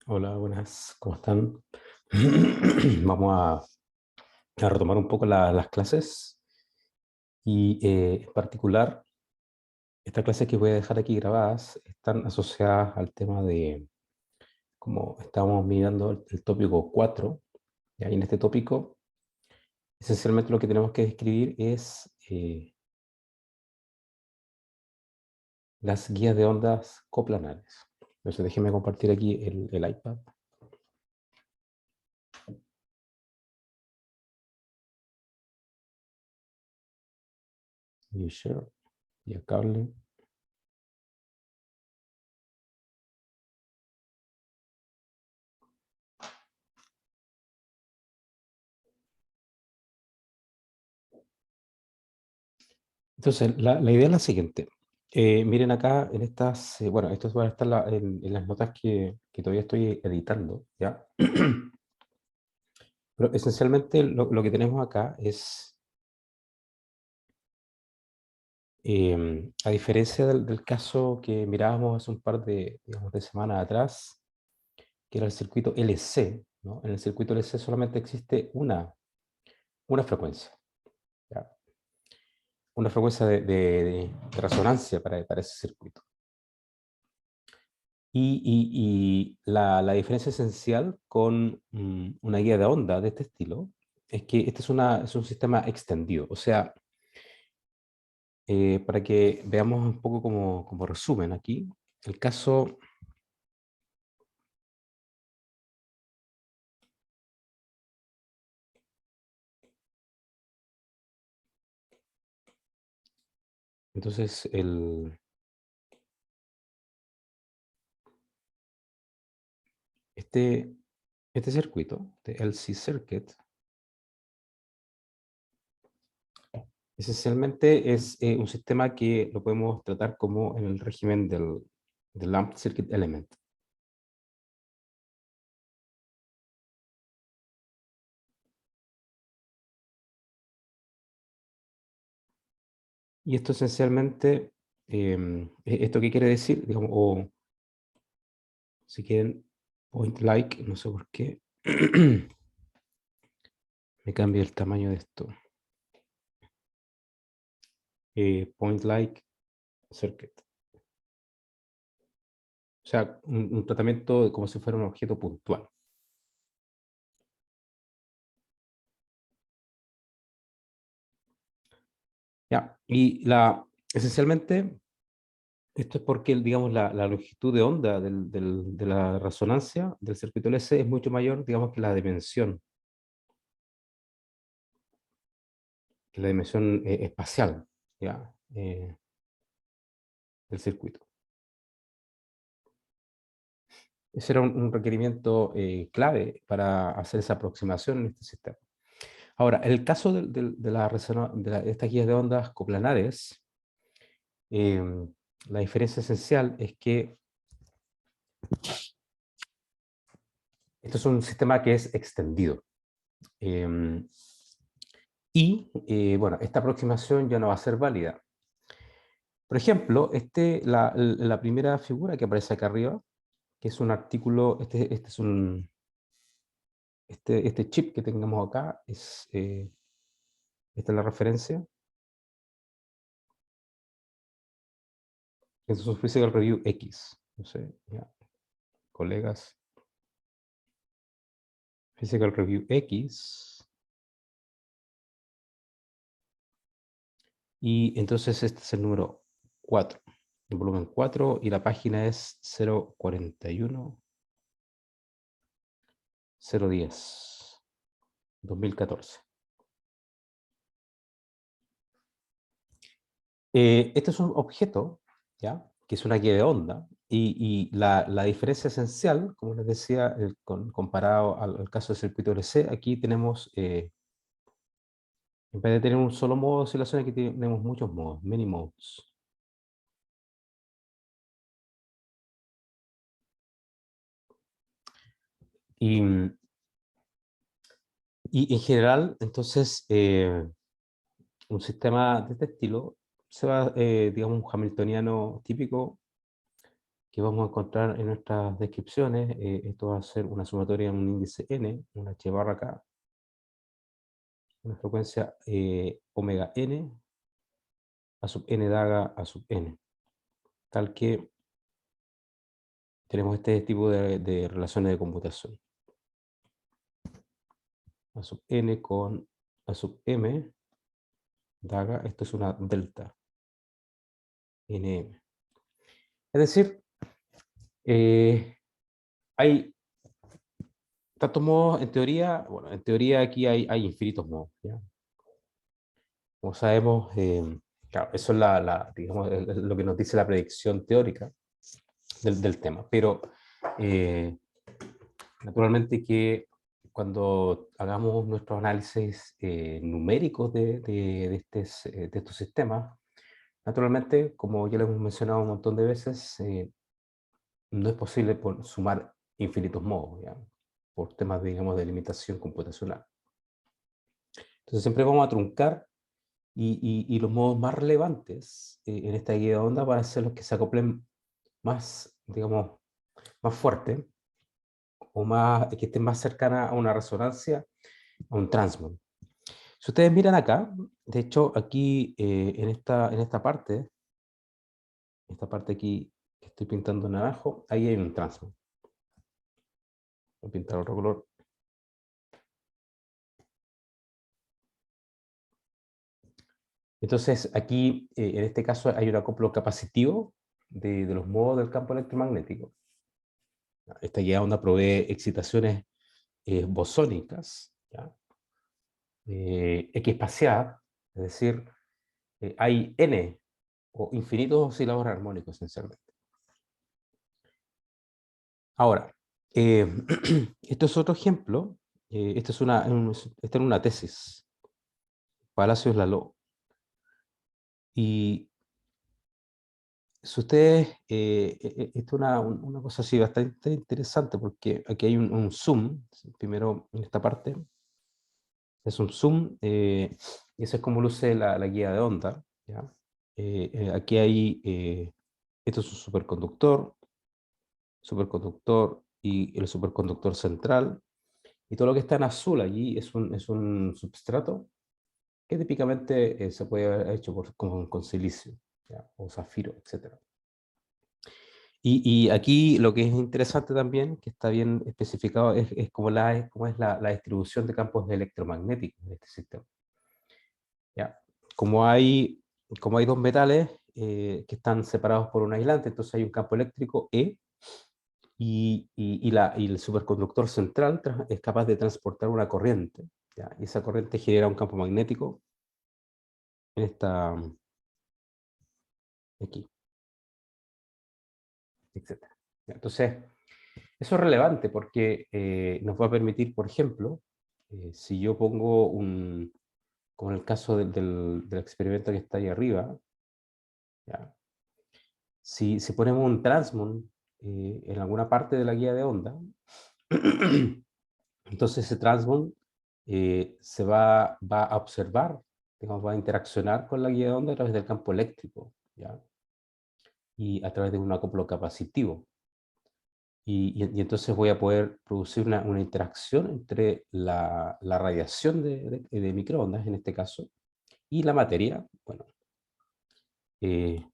Hola, buenas, ¿cómo están? Vamos a retomar un poco las clases y en particular, estas clases que voy a dejar aquí grabadas están asociadas al tema de, como estamos mirando el tópico 4, y ahí en este tópico, esencialmente lo que tenemos que describir es las guías de ondas coplanares. Entonces déjenme compartir aquí el iPad. Y share, y el cable. Entonces, la idea es la siguiente. Miren acá en estas, bueno, esto va a estar en las notas que todavía estoy editando, ¿ya? Pero esencialmente lo que tenemos acá es, a diferencia del caso que mirábamos hace un par de, digamos, de semanas atrás, que era el circuito LC, ¿no? En el circuito LC solamente existe una frecuencia, ¿ya? Una frecuencia de resonancia para ese circuito. Y la diferencia esencial con una guía de onda de este estilo es que este es un sistema extendido. O sea, para que veamos un poco como resumen aquí, el caso, entonces, este, este circuito, de LC Circuit, esencialmente es un sistema que lo podemos tratar como en el régimen del Lamp Circuit Element. Y esto esencialmente, ¿esto qué quiere decir? Digamos, o si quieren, point like, no sé por qué, me cambia el tamaño de esto. Point like circuit. O sea, un tratamiento como si fuera un objeto puntual. ¿Ya? Esencialmente, esto es porque, digamos, la longitud de onda de la resonancia del circuito LC es mucho mayor, digamos, que la dimensión espacial, ¿ya? Del circuito. Ese era un requerimiento clave para hacer esa aproximación en este sistema. Ahora, el caso de estas guías de ondas coplanares, la diferencia esencial es que esto es un sistema que es extendido. Bueno, esta aproximación ya no va a ser válida. Por ejemplo, la primera figura que aparece acá arriba, que es un artículo, este chip que tengamos acá, esta es la referencia. Es un Physical Review X. No sé, ya, colegas. Physical Review X. Y entonces este es el número 4, el volumen 4, y la página es 041 010 2014. Este es un objeto, ¿ya? Que es una guía de onda, y la diferencia esencial, como les decía, comparado al caso del circuito LC, aquí tenemos, en vez de tener un solo modo de oscilación, aquí tenemos muchos modos, many modes. Y, y en general, entonces, un sistema de este estilo se va, digamos, un hamiltoniano típico, que vamos a encontrar en nuestras descripciones. Esto va a ser una sumatoria en un índice n, una h barra k, una frecuencia omega n, a sub n daga a sub n. Tal que tenemos este tipo de relaciones de computación. A sub n con a sub m daga, esto es una delta nm. Es decir, hay tantos modos en teoría. Bueno, en teoría aquí hay infinitos modos, ¿ya? Como sabemos, claro, eso es digamos, lo que nos dice la predicción teórica del tema. Pero naturalmente que cuando hagamos nuestros análisis numéricos de estos sistemas, naturalmente, como ya lo hemos mencionado un montón de veces, no es posible sumar infinitos modos, ¿ya? Por temas, digamos, de limitación computacional. Entonces siempre vamos a truncar y los modos más relevantes en esta guía de onda van a ser los que se acoplen más, digamos, más fuerte o más, que estén más cercanas a una resonancia, a un transmon. Si ustedes miran acá, de hecho aquí en esta parte aquí que estoy pintando en naranjo, ahí hay un transmon. Voy a pintar otro color. Entonces aquí en este caso hay un acoplo capacitivo de los modos del campo electromagnético. Esta guía de onda provee excitaciones bosónicas, ¿ya? Equiespaciadas, es decir, hay n o infinitos osciladores armónicos esencialmente. Ahora, esto es otro ejemplo. Esta es una tesis, Palacios Laló. Y si ustedes, esto es una cosa así bastante interesante, porque aquí hay un zoom, primero en esta parte, es un zoom, y eso es como luce la guía de onda, ¿ya? Aquí hay, esto es un superconductor y el superconductor central, y todo lo que está en azul allí es un substrato que típicamente se puede haber hecho con silicio, ¿ya? O zafiro, etc. Y aquí lo que es interesante también, que está bien especificado, es cómo es la distribución de campos electromagnéticos de este sistema, ¿ya? Como hay, como hay dos metales que están separados por un aislante, entonces hay un campo eléctrico E, y el superconductor central es capaz de transportar una corriente, ¿ya? Y esa corriente genera un campo magnético en aquí, etc. Entonces, eso es relevante porque nos va a permitir, por ejemplo, si yo pongo como en el caso del experimento que está ahí arriba, ¿ya? Si ponemos un transmon en alguna parte de la guía de onda, entonces ese transmon va a observar, digamos, va a interaccionar con la guía de onda a través del campo eléctrico, ¿ya? Y a través de un acoplo capacitivo. Y entonces voy a poder producir una interacción entre la radiación de microondas, en este caso, y la materia. Bueno, eh,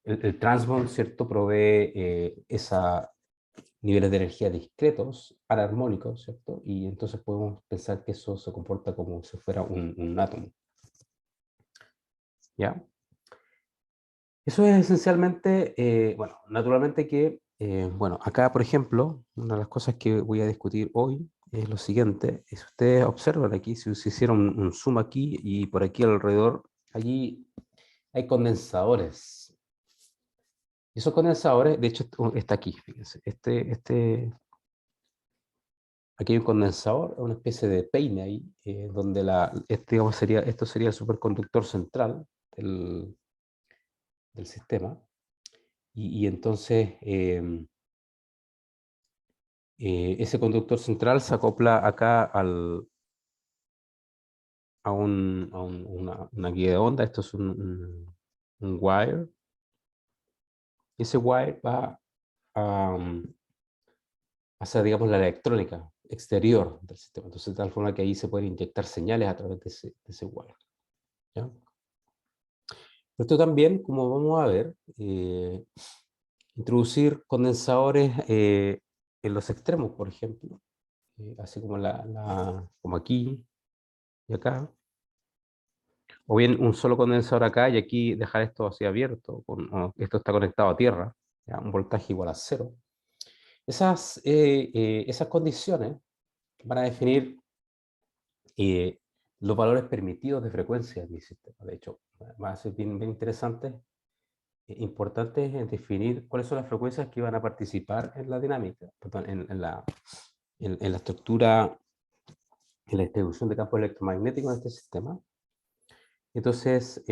el transmon, ¿cierto?, provee esos niveles de energía discretos, anarmónicos, ¿cierto? Y entonces podemos pensar que eso se comporta como si fuera un átomo, ¿ya? Eso es esencialmente, bueno, naturalmente que, bueno, acá, por ejemplo, una de las cosas que voy a discutir hoy es lo siguiente: si ustedes observan aquí, si se hicieron un zoom aquí y por aquí alrededor, allí hay condensadores. Y esos condensadores, de hecho, está aquí, fíjense, aquí hay un condensador, una especie de peine ahí, donde digamos, esto sería el superconductor central del sistema. Y entonces ese conductor central se acopla acá una guía de onda. Esto es un wire. Ese wire va hacia, digamos, la electrónica exterior del sistema. Entonces, de tal forma que ahí se pueden inyectar señales a través de ese wire. ¿Ya? Esto también, como vamos a ver, introducir condensadores en los extremos, por ejemplo, así como, como aquí y acá, o bien un solo condensador acá y aquí dejar esto así abierto, esto está conectado a tierra, ¿ya? Un voltaje igual a 0. Esas condiciones van a definir eh, los valores permitidos de frecuencia de mi sistema. De hecho, va a ser bien interesante. Importante es definir cuáles son las frecuencias que van a participar en la dinámica, perdón, en la estructura, en la distribución de campos electromagnéticos de este sistema. Entonces,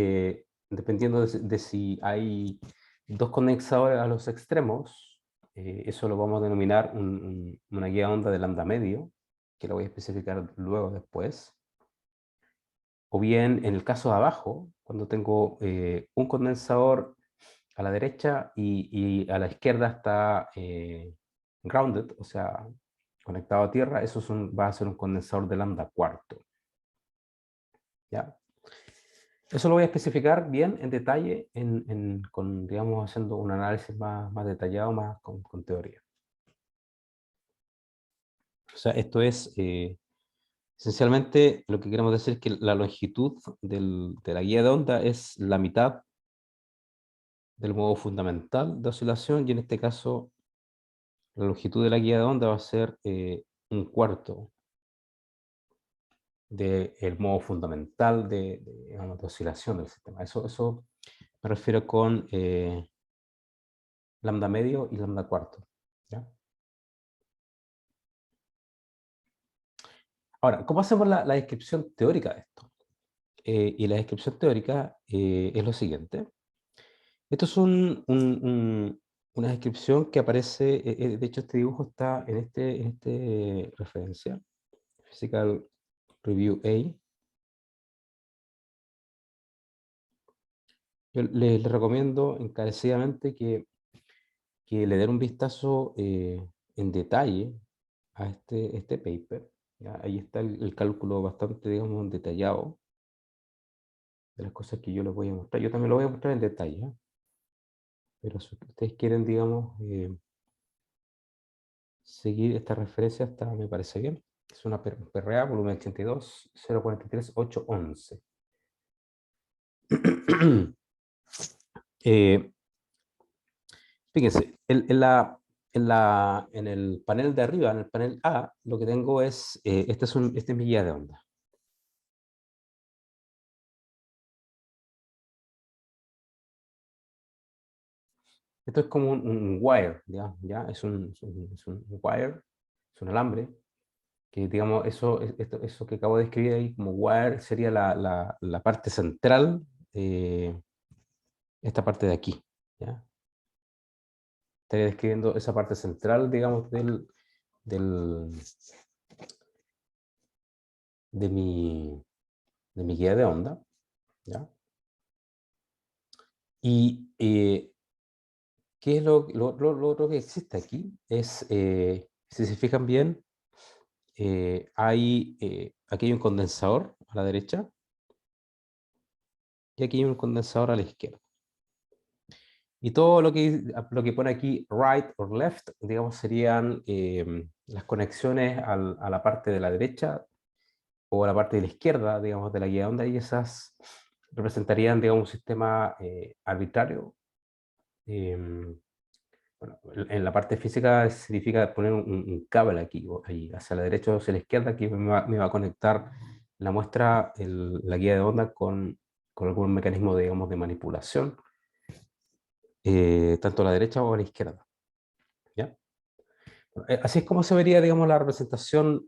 dependiendo de si hay dos condensadores a los extremos, eso lo vamos a denominar una guía de onda de lambda medio, que lo voy a especificar luego después. O bien, en el caso de abajo, cuando tengo un condensador a la derecha y a la izquierda está grounded, o sea, conectado a tierra, eso va a ser un condensador de lambda cuarto. ¿Ya? Eso lo voy a especificar bien en detalle, digamos, haciendo un análisis más detallado, más con teoría. O sea, esto es, esencialmente, lo que queremos decir es que la longitud de la guía de onda es la mitad del modo fundamental de oscilación, y en este caso, la longitud de la guía de onda va a ser un cuarto del modo fundamental digamos, de oscilación del sistema. Eso me refiero con lambda medio y lambda cuarto. ¿Ya? Ahora, ¿cómo hacemos la descripción teórica de esto? Y la descripción teórica es lo siguiente. Esto es una descripción que aparece, de hecho este dibujo está en este referencia, Physical Review A. Yo les recomiendo encarecidamente que le den un vistazo en detalle a este paper. ¿Ya? Ahí está el cálculo bastante, digamos, detallado de las cosas que yo les voy a mostrar. Yo también lo voy a mostrar en detalle, ¿eh? Pero si ustedes quieren, digamos, seguir esta referencia, me parece bien. Es una PRA, volumen 82, 043, 811. Fíjense, en el panel de arriba, en el panel A, lo que tengo es, este es mi guía de onda. Esto es como un wire, ¿ya? Es un wire, es un alambre, que digamos, eso que acabo de escribir ahí como wire sería la parte central, esta parte de aquí, ¿ya? Estaría describiendo esa parte central, digamos, del, de mi guía de onda, ¿ya? Y ¿qué es lo otro que existe aquí? Es, si se fijan bien, aquí hay un condensador a la derecha y aquí hay un condensador a la izquierda. Y todo lo que pone aquí right or left, digamos, serían las conexiones a la parte de la derecha o a la parte de la izquierda, digamos, de la guía de onda, y esas representarían, digamos, un sistema arbitrario. Bueno, en la parte física significa poner un cable aquí, o ahí, hacia la derecha o hacia la izquierda, que me va a conectar la muestra, la guía de onda con algún mecanismo, digamos, de manipulación, tanto a la derecha o a la izquierda. ¿Ya? Así es como se vería, digamos, la representación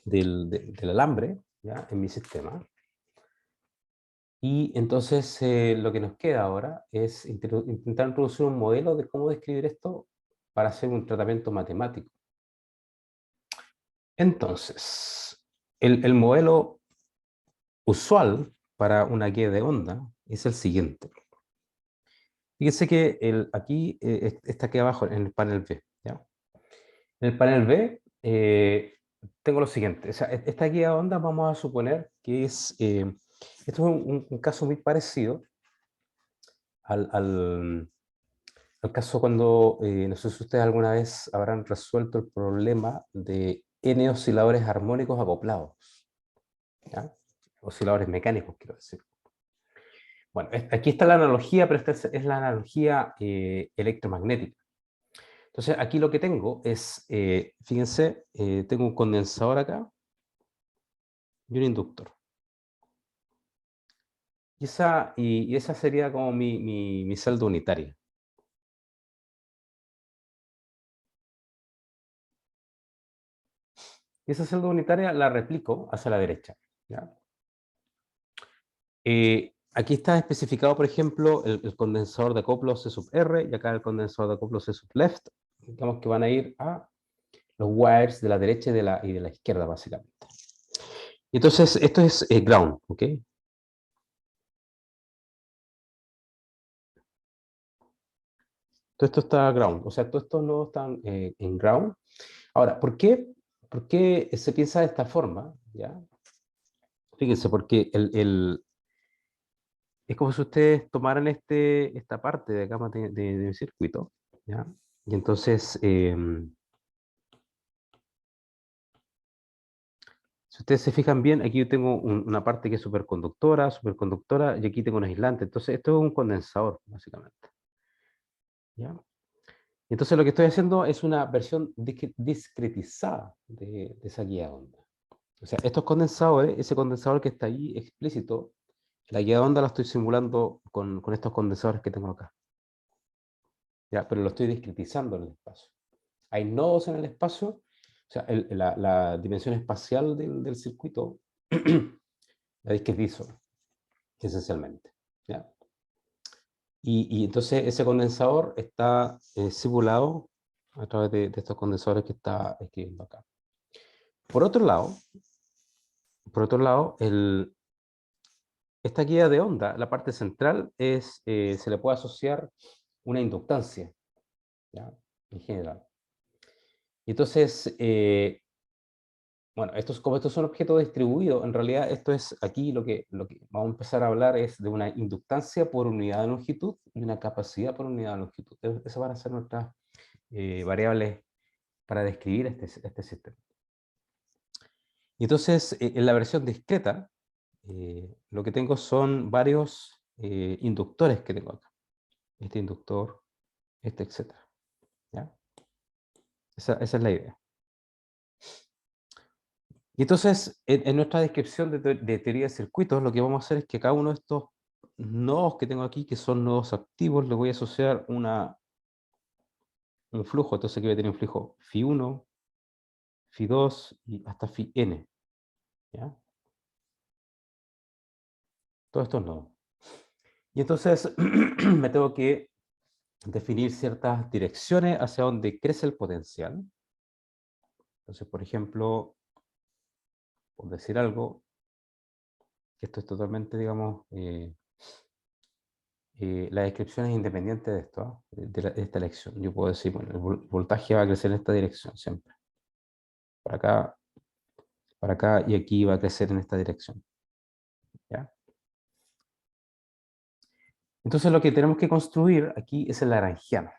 del alambre, ¿ya? En mi sistema. Y entonces lo que nos queda ahora es intentar introducir un modelo de cómo describir esto para hacer un tratamiento matemático. Entonces, el modelo usual para una guía de onda es el siguiente. Fíjense que aquí está aquí abajo en el panel B. ¿Ya? En el panel B tengo lo siguiente. O sea, esta guía de onda vamos a suponer que es... esto es un caso muy parecido al caso cuando, no sé si ustedes alguna vez habrán resuelto el problema de n osciladores armónicos acoplados. ¿Ya? Osciladores mecánicos, quiero decir. Bueno, aquí está la analogía, pero esta es la analogía electromagnética. Entonces, aquí lo que tengo es, fíjense, tengo un condensador acá y un inductor. Y esa sería como mi celda unitaria. Y esa celda unitaria la replico hacia la derecha. ¿Ya? Aquí está especificado, por ejemplo, el condensador de acoplo C sub R y acá el condensador de acoplo C sub left. Digamos que van a ir a los wires de la derecha y de la izquierda, básicamente. Y entonces, esto es ground, ¿ok? Todo esto está ground, o sea, todos estos nodos están en ground. Ahora, ¿por qué se piensa de esta forma? ¿Ya? Fíjense, porque es como si ustedes tomaran esta parte de acá de circuito, ¿ya? Y entonces, si ustedes se fijan bien, aquí yo tengo una parte que es superconductora, y aquí tengo un aislante. Entonces, esto es un condensador, básicamente. ¿Ya? Entonces, lo que estoy haciendo es una versión discretizada de esa guía de onda. O sea, estos condensadores, ese condensador que está ahí explícito, la guía de onda la estoy simulando con estos condensadores que tengo acá. ¿Ya? Pero lo estoy discretizando en el espacio. Hay nodos en el espacio, o sea, la dimensión espacial del circuito la discretizo, esencialmente. ¿Ya? Y entonces ese condensador está simulado a través de estos condensadores que está escribiendo acá. Por otro lado, esta guía de onda, la parte central, se le puede asociar una inductancia, ¿ya? En general. Y entonces, bueno, como estos son objetos distribuidos, en realidad esto es aquí lo que vamos a empezar a hablar es de una inductancia por unidad de longitud y una capacidad por unidad de longitud. Esas van a ser nuestras variables para describir este sistema. Y entonces, en la versión discreta, lo que tengo son varios inductores que tengo acá. Este inductor, etcétera. ¿Ya? Esa es la idea. Y entonces, en nuestra descripción de teoría de circuitos, lo que vamos a hacer es que cada uno de estos nodos que tengo aquí, que son nodos activos, le voy a asociar un flujo. Entonces aquí voy a tener un flujo Φ1, Φ2 y hasta Φn. ¿Ya? Todos estos nodos. Y entonces me tengo que definir ciertas direcciones hacia donde crece el potencial. Entonces, por ejemplo, por decir algo, que esto es totalmente, digamos, la descripción es independiente de esto, ¿ah? De esta elección. Yo puedo decir, bueno, el voltaje va a crecer en esta dirección siempre. Para acá y aquí va a crecer en esta dirección. ¿Ya? Entonces lo que tenemos que construir aquí es el lagrangiano.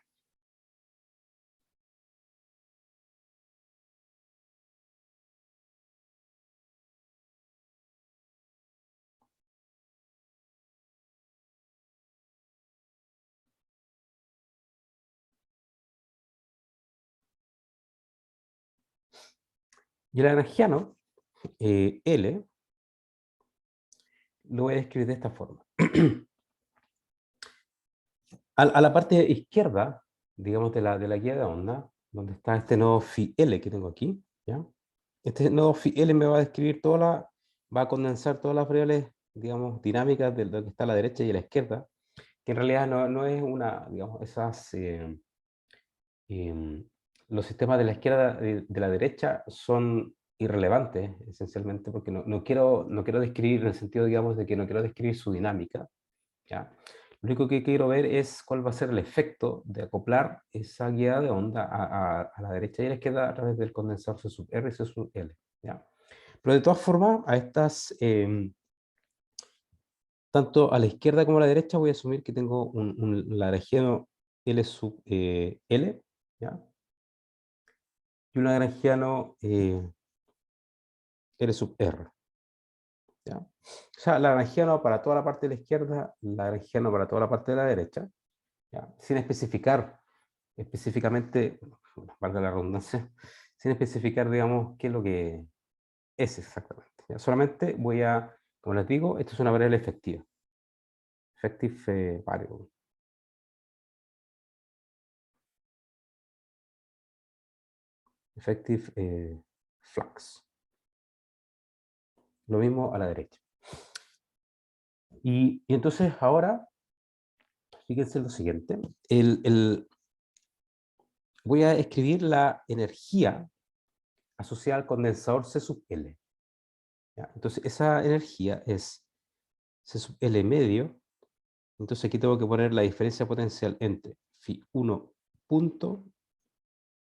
Y el lagrangiano, L, lo voy a escribir de esta forma. A la parte izquierda, digamos, de la guía de onda, donde está este nodo phi L que tengo aquí, ¿ya? Este nodo phi L me va a describir va a condensar todas las variables, digamos, dinámicas de lo que está a la derecha y a la izquierda, que en realidad no es digamos, em, los sistemas de la izquierda y de la derecha son irrelevantes, esencialmente, porque no quiero describir en el sentido, digamos, de que no quiero describir su dinámica, ¿ya? Lo único que quiero ver es cuál va a ser el efecto de acoplar esa guía de onda a la derecha y a la izquierda a través del condensador C sub R y C sub L. ¿Ya? Pero de todas formas, a estas, tanto a la izquierda como a la derecha, voy a asumir que tengo un lagrangiano L sub L, ¿ya? Y un lagrangiano L sub R. ¿Ya? O sea, lagrangiano para toda la parte de la izquierda, lagrangiano para toda la parte de la derecha, ¿ya? Sin especificar específicamente, valga la redundancia, sin especificar, digamos, qué es lo que es exactamente. ¿Ya? Solamente voy a, como les digo, esto es una variable efectiva. Effective variable. Effective flux. Lo mismo a la derecha. Y entonces ahora, fíjense lo siguiente. Voy a escribir la energía asociada al condensador C sub L. ¿Ya? Entonces esa energía es C sub L medio. Entonces aquí tengo que poner la diferencia potencial entre phi 1 punto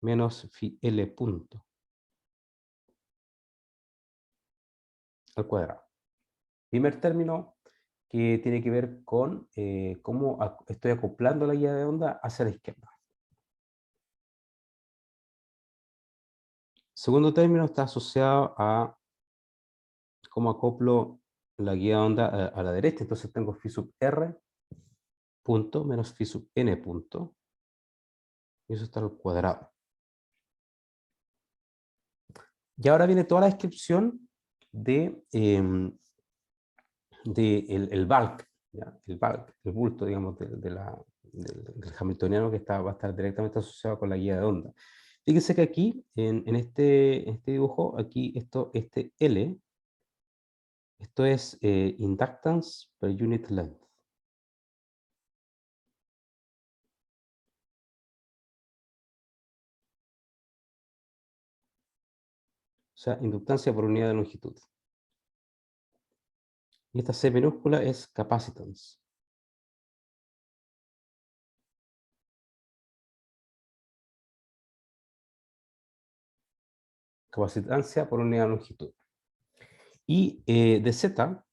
menos phi L punto al cuadrado. Primer término que tiene que ver con cómo estoy acoplando la guía de onda hacia la izquierda. Segundo término está asociado a cómo acoplo la guía de onda a la derecha. Entonces tengo phi sub R punto menos phi sub N punto. Y eso está al cuadrado. Y ahora viene toda la descripción de, el bulk, ¿ya? El bulk, el bulto, digamos, del hamiltoniano que va a estar directamente asociado con la guía de onda. Fíjense que aquí, en este dibujo, aquí este L, esto es inductance per unit length. O sea, inductancia por unidad de longitud. Y esta C minúscula es capacitance. Capacitancia por unidad de longitud. Y de Z,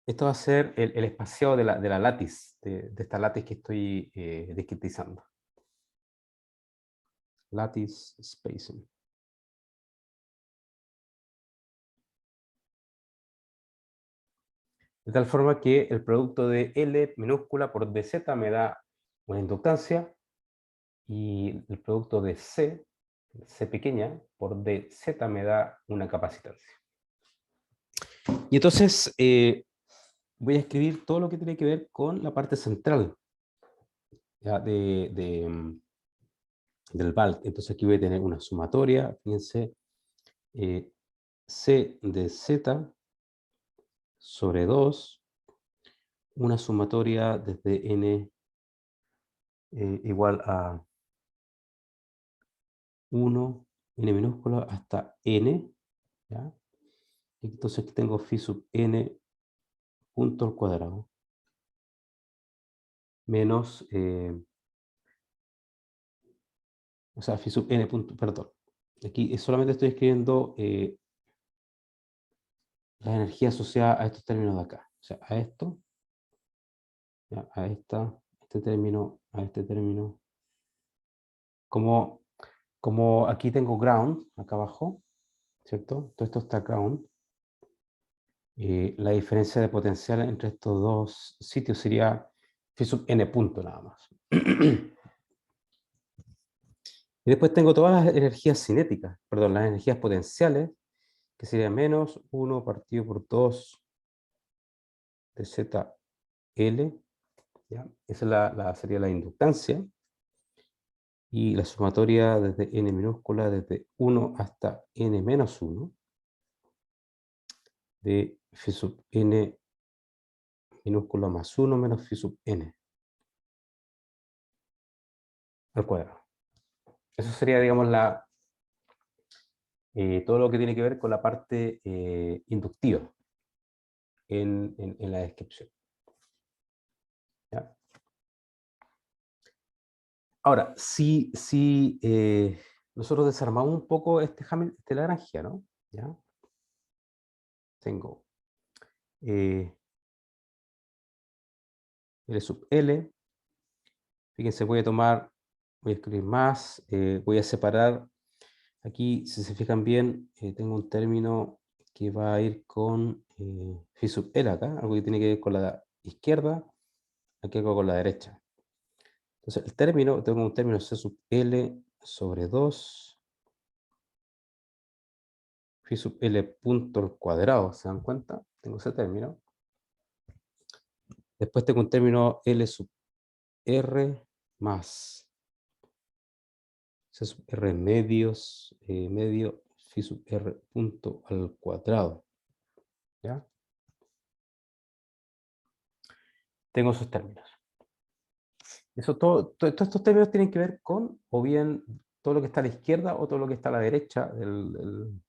esto va a ser el espaciado de la látiz, de esta látiz que estoy discretizando. Lattice spacing. De tal forma que el producto de L minúscula por dz me da una inductancia y el producto de C pequeña, por dz me da una capacitancia. Y entonces voy a escribir todo lo que tiene que ver con la parte central, ¿ya? Del bulk. Entonces aquí voy a tener una sumatoria, fíjense, C de Z sobre 2, una sumatoria desde n igual a 1, n minúscula, hasta n, ¿ya? Entonces aquí tengo phi sub n punto al cuadrado, menos, o sea, phi sub n punto, perdón. Aquí solamente estoy escribiendo la energía asociada a estos términos de acá. O sea, a esto, ¿ya? A este término, a este término. Como aquí tengo ground, acá abajo, ¿cierto? Todo esto está ground. La diferencia de potencial entre estos dos sitios sería phi sub n punto nada más. Y después tengo todas las energías cinéticas, perdón, las energías potenciales, que sería menos 1 partido por 2 de ZL, ¿ya? Esa es sería la inductancia. Y la sumatoria desde n minúscula, desde 1 hasta n menos 1, de phi sub n minúscula más 1 menos phi sub n al cuadrado. Eso sería, digamos, todo lo que tiene que ver con la parte inductiva en la descripción. Ahora, si nosotros desarmamos un poco este lagrangiano, ¿ya? Tengo L sub L. Fíjense, voy a escribir más, voy a separar. Aquí, si se fijan bien, tengo un término que va a ir con phi sub L acá, algo que tiene que ver con la izquierda, aquí algo con la derecha. Entonces, tengo un término C sub L sobre 2, phi sub L punto al cuadrado, ¿se dan cuenta? Tengo ese término. Después tengo un término L sub R más C sub R medio phi sub R punto al cuadrado, ¿ya? Tengo esos términos. Todos estos términos tienen que ver con, o bien, todo lo que está a la izquierda o todo lo que está a la derecha del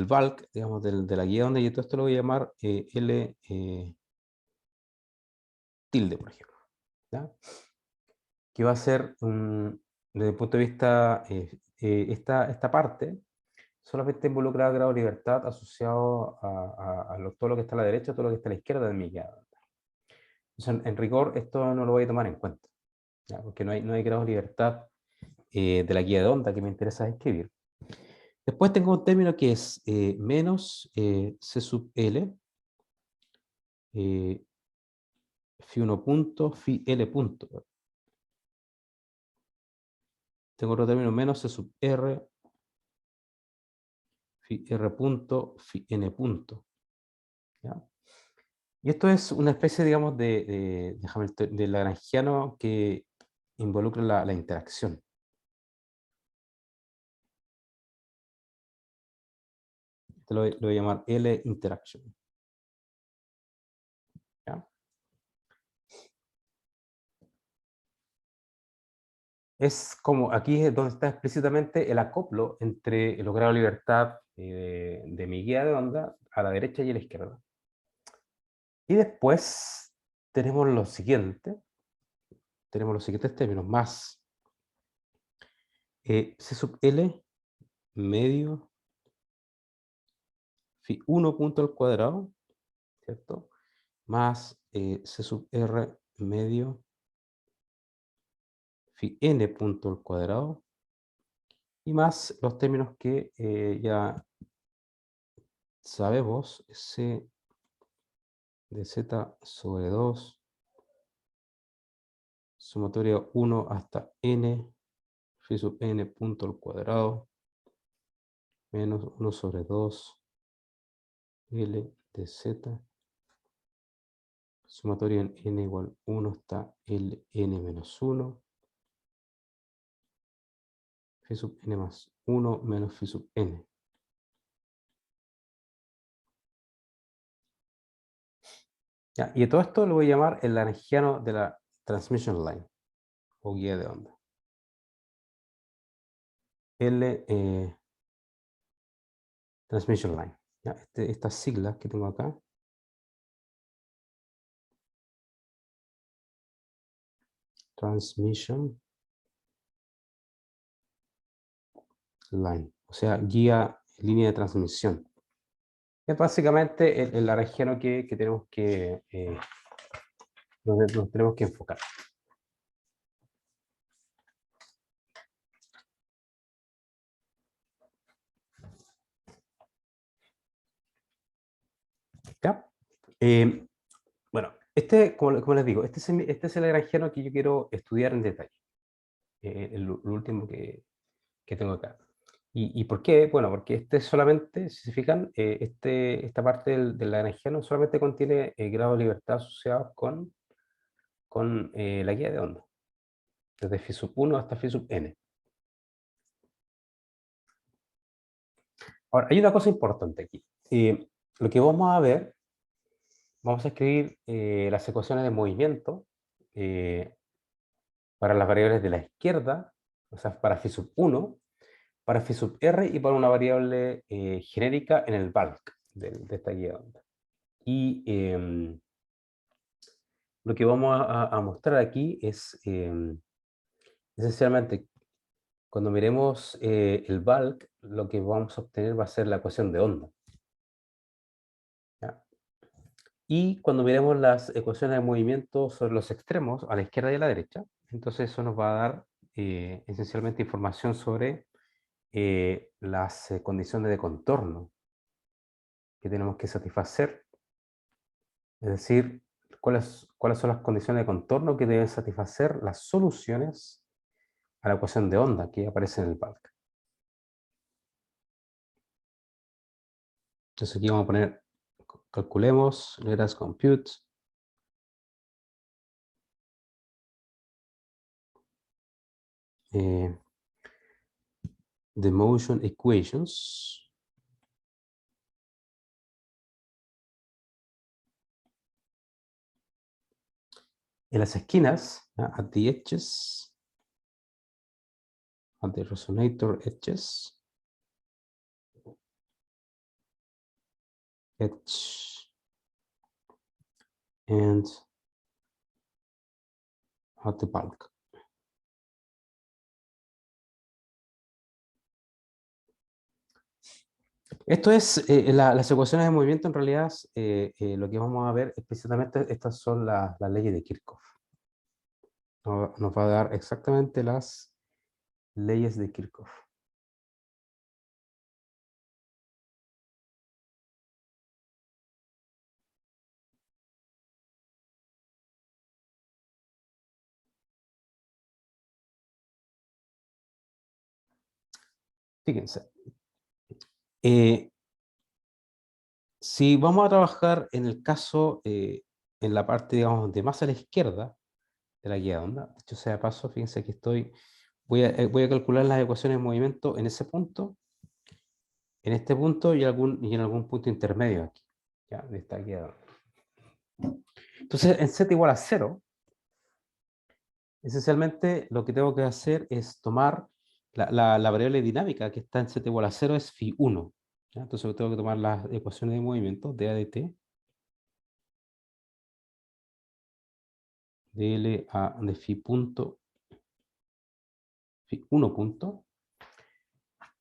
bulk, digamos, de la guía donde yo todo esto lo voy a llamar L tilde, por ejemplo, ¿ya? Que va a ser, desde el punto de vista, esta parte, solamente involucra grado de libertad asociado a todo lo que está a la derecha, todo lo que está a la izquierda de mi guía. Entonces, en rigor, esto no lo voy a tomar en cuenta, ¿ya? Porque no hay grado de libertad de la guía de onda que me interesa escribir. Después tengo un término que es menos C sub L, phi 1 punto, phi L punto. Tengo otro término menos C sub R, phi R punto, phi N punto. ¿Ya? Y esto es una especie, digamos, de lagrangiano que involucra la interacción. Este lo voy a llamar L interaction. ¿Ya? Es como, aquí es donde está explícitamente el acoplo entre los grados de libertad de mi guía de onda a la derecha y a la izquierda. Y después tenemos los siguientes términos, más C sub L medio phi 1 punto al cuadrado, ¿cierto? Más C sub R medio phi N punto al cuadrado, y más los términos que ya sabemos, C de Z sobre 2, sumatoria 1 hasta N, phi sub N punto al cuadrado, menos 1 sobre 2, L de Z, sumatoria en N igual 1 hasta Ln menos 1, phi sub N más 1 menos phi sub N. Ya, y todo esto lo voy a llamar el lagrangiano de la transmission line, o guía de onda. Transmission line. ¿Ya? Estas siglas que tengo acá. Transmission line. O sea, línea de transmisión. Es básicamente el lagrangiano que tenemos donde nos tenemos que enfocar. ¿Ya? Bueno, como les digo, este es el lagrangiano que yo quiero estudiar en detalle. Lo último que tengo acá. ¿Y por qué? Bueno, porque este solamente, si se fijan, esta parte del lagrangiano solamente contiene grado de libertad asociados con la guía de onda, desde phi sub 1 hasta phi sub n. Ahora, hay una cosa importante aquí. Lo que vamos a ver, vamos a escribir las ecuaciones de movimiento para las variables de la izquierda, o sea, para phi sub 1, para phi sub r y para una variable genérica en el bulk de esta guía de onda. Y lo que vamos a mostrar aquí es esencialmente, cuando miremos el bulk, lo que vamos a obtener va a ser la ecuación de onda. ¿Ya? Y cuando miremos las ecuaciones de movimiento sobre los extremos, a la izquierda y a la derecha, entonces eso nos va a dar esencialmente información sobre las condiciones de contorno que tenemos que satisfacer. Es decir, cuáles son las condiciones de contorno que deben satisfacer las soluciones a la ecuación de onda que aparece en el bulk. Entonces aquí vamos a poner, calculemos, let us compute. The motion equations. En las esquinas, at the edges, at the resonator edges, edge, and at the bulk. Esto es, las ecuaciones de movimiento en realidad, lo que vamos a ver explícitamente, estas son las leyes de Kirchhoff. Nos va a dar exactamente las leyes de Kirchhoff. Fíjense. Si vamos a trabajar en el caso, en la parte, digamos, de más a la izquierda de la guía de onda, dicho sea de paso, fíjense que voy a calcular las ecuaciones de movimiento en ese punto, en este punto y en algún punto intermedio aquí, ya, de esta guía de onda. Entonces, en z igual a 0, esencialmente lo que tengo que hacer es tomar la variable dinámica que está en z igual a 0 es phi1. ¿Ya? Entonces tengo que tomar las ecuaciones de movimiento, dA dt, dl de phi punto, phi1 punto.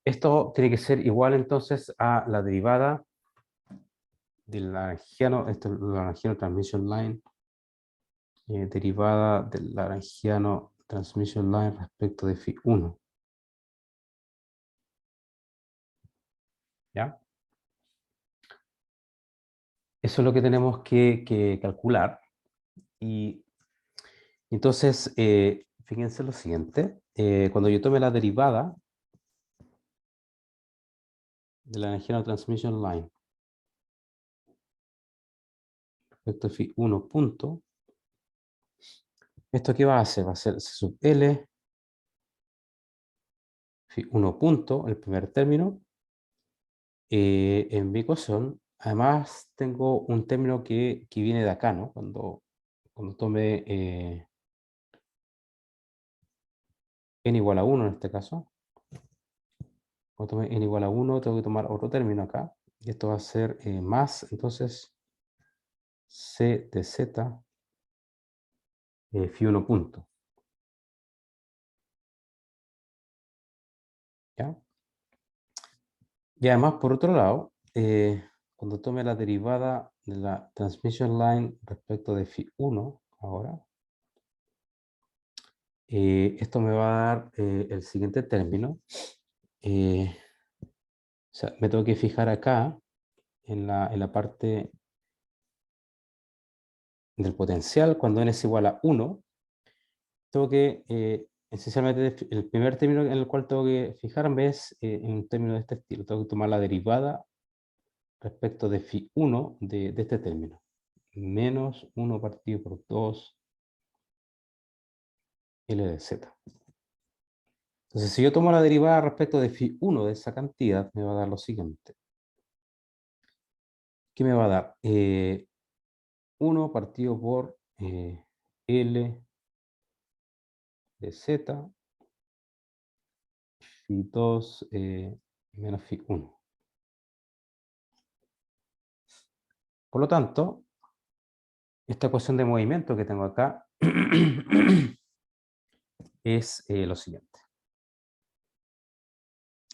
Esto tiene que ser igual entonces a la derivada del Lagrangiano, esto es el Lagrangiano Transmission Line, derivada del Lagrangiano Transmission Line respecto de phi1. ¿Ya? Eso es lo que tenemos que calcular. Y entonces, fíjense lo siguiente. Cuando yo tome la derivada de la Lagrangiano Transmission Line respecto de phi1 punto, ¿esto qué va a hacer? Va a ser C sub L, phi1 punto, el primer término, en mi ecuación. Además, tengo un término que viene de acá, ¿no? Cuando tome n igual a 1 en este caso, cuando tome n igual a 1, tengo que tomar otro término acá, y esto va a ser más, entonces, c de z, phi1 punto. ¿Ya? Y además, por otro lado, cuando tome la derivada de la transmission line respecto de phi1, ahora, esto me va a dar el siguiente término. O sea, me tengo que fijar acá, en la parte del potencial, cuando n es igual a 1, tengo que, esencialmente, el primer término en el cual tengo que fijarme es en un término de este estilo. Tengo que tomar la derivada respecto de phi1 de este término. Menos 1 partido por 2 L de z. Entonces, si yo tomo la derivada respecto de phi1 de esa cantidad, me va a dar lo siguiente. ¿Qué me va a dar? 1 partido por L de z, phi2 menos phi1. Por lo tanto, esta ecuación de movimiento que tengo acá es lo siguiente.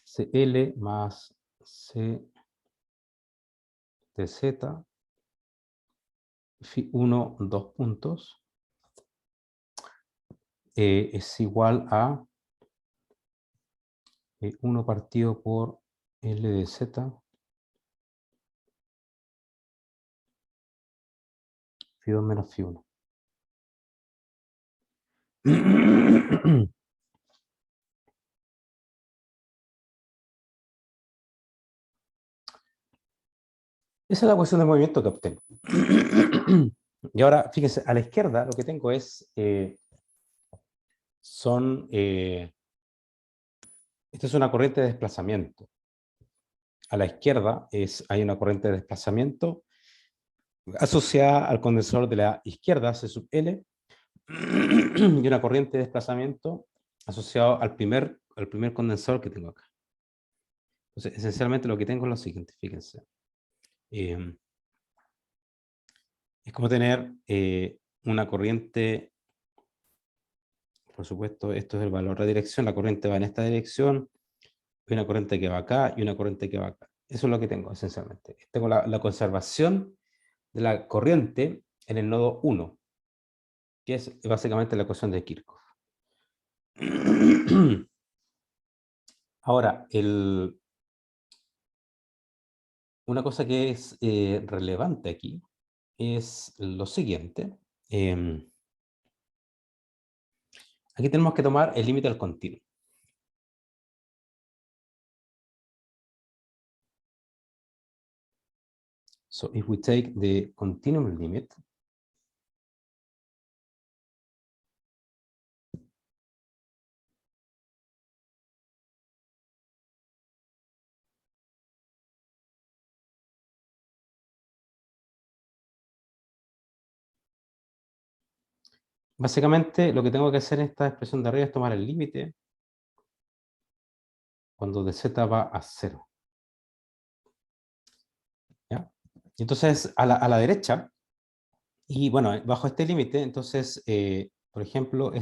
CL más C de Z, Φ1, 2 puntos, es igual a 1 partido por L de Z, Φ2 menos Φ1. Esa es la ecuación de movimiento que obtengo. Y ahora, fíjense, a la izquierda lo que tengo es, esta es una corriente de desplazamiento. A la izquierda hay una corriente de desplazamiento asociada al condensador de la izquierda, C sub L, y una corriente de desplazamiento asociada al primer condensador que tengo acá. Entonces, esencialmente lo que tengo es lo siguiente, fíjense. Es como tener una corriente, por supuesto, esto es el valor de dirección, la corriente va en esta dirección, hay una corriente que va acá y una corriente que va acá. Eso es lo que tengo, esencialmente. Tengo la conservación de la corriente en el nodo 1, que es básicamente la ecuación de Kirchhoff. Ahora, una cosa que es relevante aquí es lo siguiente. Aquí tenemos que tomar el límite al continuo. So if we take the continuum limit, básicamente lo que tengo que hacer en esta expresión de arriba es tomar el límite cuando de z va a 0. ¿Ya? Entonces, a la derecha, y bueno, bajo este límite, entonces, por ejemplo,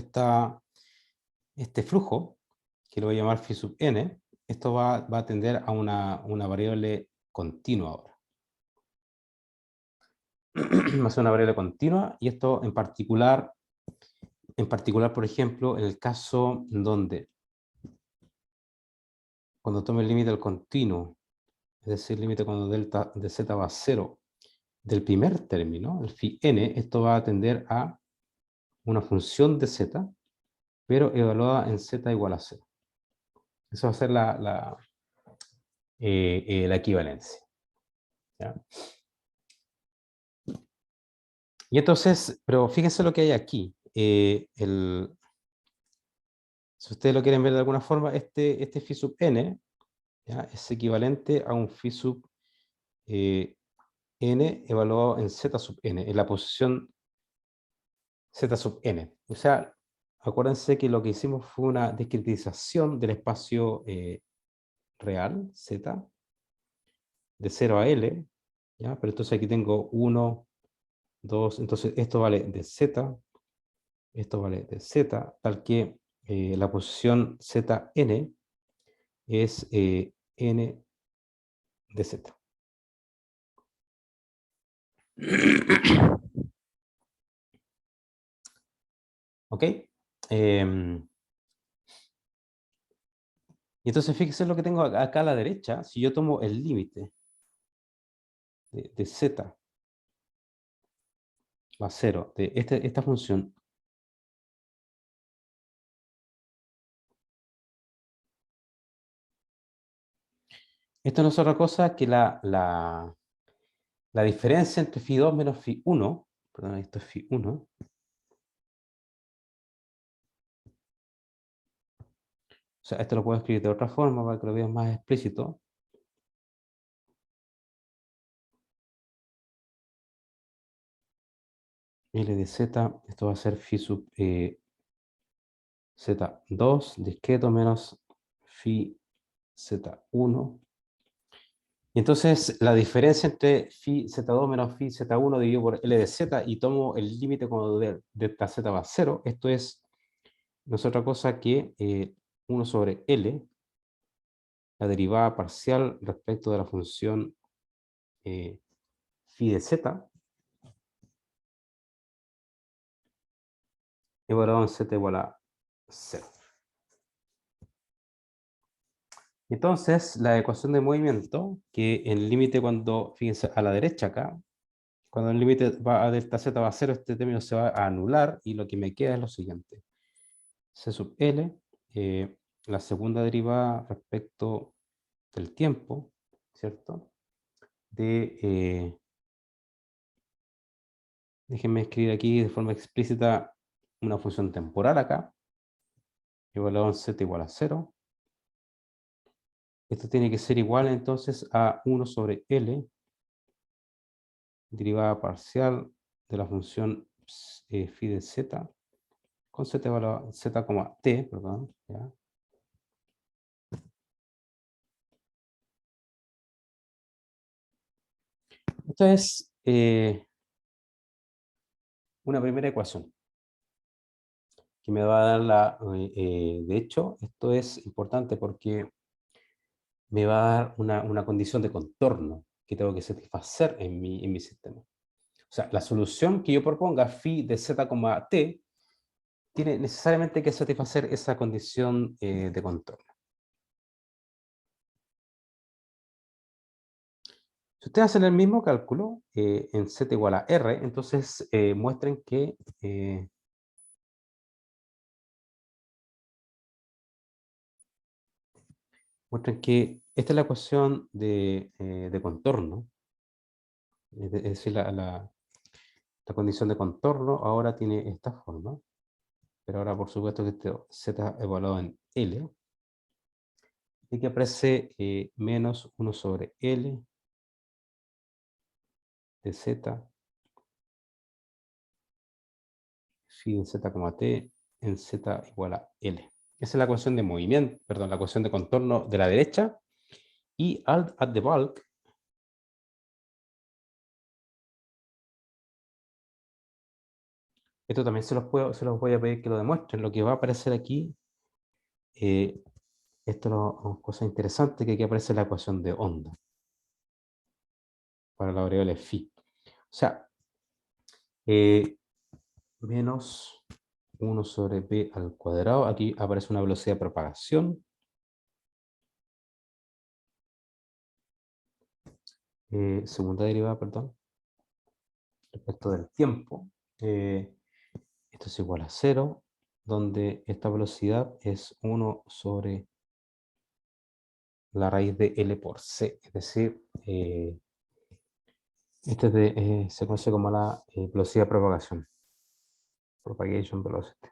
este flujo, que lo voy a llamar phi sub n, esto va a tender a una variable continua ahora. Va a ser una variable continua, y esto en particular, por ejemplo, en el caso donde, cuando tome el límite al continuo, es decir, el límite cuando delta de z va a 0, del primer término, el phi n, esto va a tender a una función de z, pero evaluada en z igual a 0. Eso va a ser la equivalencia. ¿Ya? Y entonces, pero fíjense lo que hay aquí. Si ustedes lo quieren ver de alguna forma, este phi sub n, ¿ya?, es equivalente a un phi sub n evaluado en z sub n, en la posición z sub n. O sea, acuérdense que lo que hicimos fue una discretización del espacio real, z, de 0 a L, ¿ya? Pero entonces aquí tengo 1, 2, entonces esto vale de z, esto vale de z, tal que la posición Zn es n de z. ¿Ok? Y entonces fíjense lo que tengo acá a la derecha. Si yo tomo el límite de z a 0 de esta función, esto no es otra cosa que la diferencia entre phi2 menos phi1, perdón, esto es phi1, o sea, esto lo puedo escribir de otra forma para que lo vean más explícito. L de z, esto va a ser phi sub z2 discreto menos phi z1 Y entonces la diferencia entre phi z2 menos phi z1 dividido por L de z y tomo el límite cuando delta z va a 0, esto es no es otra cosa que 1 sobre L, la derivada parcial respecto de la función phi de z, evaluado en z igual a 0. Entonces, la ecuación de movimiento, que en el límite cuando, fíjense, a la derecha acá, cuando el límite va a delta z va a 0, este término se va a anular, y lo que me queda es lo siguiente. C sub L, la segunda derivada respecto del tiempo, ¿cierto? Déjenme escribir aquí de forma explícita una función temporal acá, evaluado en z igual a 0. Esto tiene que ser igual entonces a 1 sobre L, derivada parcial de la función phi de z, con z evaluado z, t, perdón, ¿ya? Esta es una primera ecuación que me va a dar de hecho, esto es importante porque me va a dar una condición de contorno que tengo que satisfacer en mi sistema. O sea, la solución que yo proponga, phi de z, t, tiene necesariamente que satisfacer esa condición de contorno. Si ustedes hacen el mismo cálculo en z igual a r, entonces muestren que esta es la ecuación de contorno, es decir, la condición de contorno ahora tiene esta forma, pero ahora por supuesto que este z evaluado en L, y que aparece menos 1 sobre L de z, phi de z, t, en z igual a L. Esa es la ecuación de movimiento, perdón, la ecuación de contorno de la derecha, y alt at the bulk, esto también se los voy a pedir que lo demuestren. Lo que va a aparecer aquí, esto es una cosa interesante, que aquí aparece la ecuación de onda para la variable phi. O sea, menos 1 sobre b al cuadrado. Aquí aparece una velocidad de propagación. Segunda derivada, perdón, respecto del tiempo. Esto es igual a 0, donde esta velocidad es 1 sobre la raíz de L por C. Es decir, se conoce como la velocidad de propagación. Propagation velocity.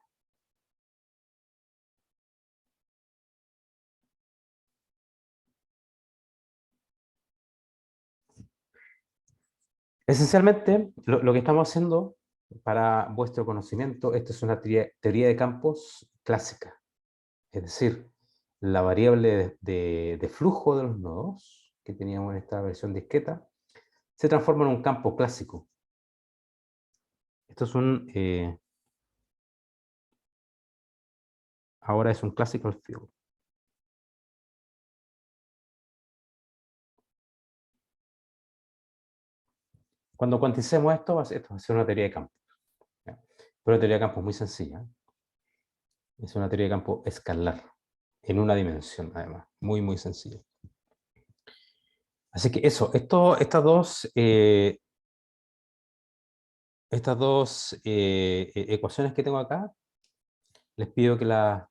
Esencialmente, lo que estamos haciendo para vuestro conocimiento, esto es una teoría de campos clásica. Es decir, la variable de flujo de los nodos que teníamos en esta versión discreta se transforma en un campo clásico. Esto es ahora es un classical field. Cuando cuanticemos esto, esto va a ser una teoría de campos. ¿Ya? Pero una teoría de campos muy sencilla. Es una teoría de campo escalar, en una dimensión, además. Muy, muy sencilla. Así que eso, estas dos ecuaciones que tengo acá, les pido que las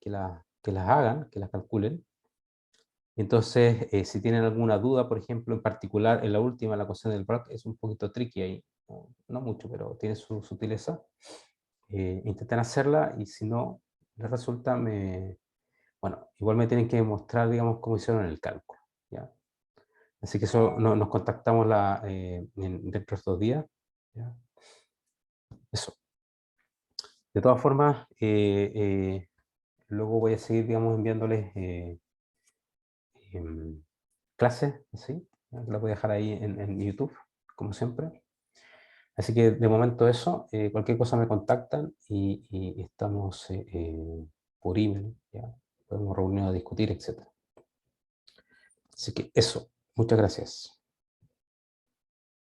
hagan, que las calculen. Entonces, si tienen alguna duda, por ejemplo, en particular en la última, la ecuación del Bragg, es un poquito tricky ahí, no mucho, pero tiene su sutileza. Intenten hacerla, y si no les resulta, bueno, igual me tienen que mostrar, digamos, cómo hicieron el cálculo, ¿ya? Así que eso nos contactamos dentro de estos días, ¿ya? Eso. De todas formas, luego voy a seguir, digamos, enviándoles clases, ¿sí? ¿ya? La voy a dejar ahí en YouTube, como siempre. Así que de momento eso, cualquier cosa me contactan y estamos por email, ¿ya? Podemos reunirnos a discutir, etc. Así que eso, muchas gracias.